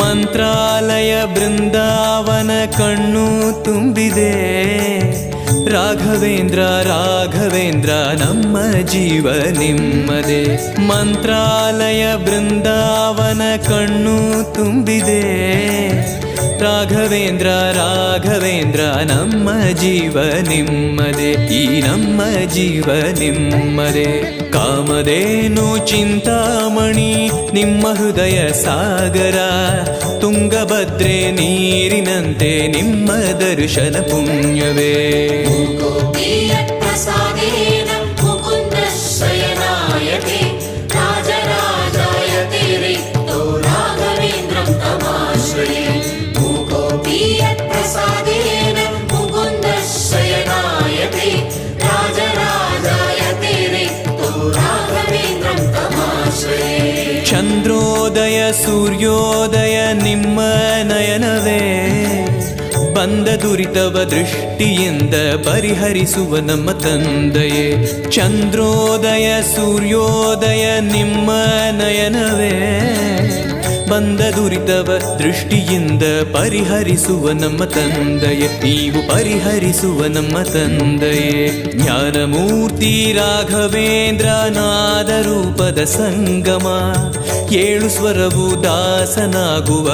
ಮಂತ್ರಾಲಯ ಬೃಂದಾವನ ಕಣ್ಣು ತುಂಬಿದೆ. ರಾಘವೇಂದ್ರ ರಾಘವೇಂದ್ರ ನಮ್ಮ ಜೀವ ನಿಮ್ಮದೇ. ಮಂತ್ರಾಲಯ ಬೃಂದಾವನ ಕಣ್ಣು ತುಂಬಿದೆ. ರಾಘವೇಂದ್ರ ರಾಘವೇಂದ್ರ ನಮ್ಮ ಜೀವ ನಿಮ್ಮದೇ. ಈ ನಮ್ಮ ಜೀವ ನಿಮ್ಮದೇ. ಕಾಮಧೇನು ಚಿಂತಾಮಣಿ ನಿಮ್ಮ ಹೃದಯ ಸಾಗರ. ತುಂಗಭದ್ರೆ ನೀರಿನಂತೆ ನಿಮ್ಮ ದರ್ಶನ ಪುಣ್ಯವೇ. ಚಂದ್ರೋದಯ ಸೂರ್ಯೋದಯ ನಿಮ್ಮ ನಯನವೇ. ಬಂದ ದುರಿತವ ದೃಷ್ಟಿಯಿಂದ ಪರಿಹರಿಸುವ ನಮ್ಮ ತಂದೆಯೇ. ಚಂದ್ರೋದಯ ಸೂರ್ಯೋದಯ ನಿಮ್ಮ ನಯನವೇ. ಬಂದ ದುರಿತವ ದೃಷ್ಟಿಯಿಂದ ಪರಿಹರಿಸುವ ನಮ್ಮ ತಂದೆಯೇ. ನೀವು ಪರಿಹರಿಸುವ ನಮ್ಮ ತಂದೆಯೇ. ಜ್ಞಾನಮೂರ್ತಿ ರಾಘವೇಂದ್ರ ನಾದ ರೂಪದ ಸಂಗಮ. ಏಳು ಸ್ವರವು ದಾಸನಾಗುವ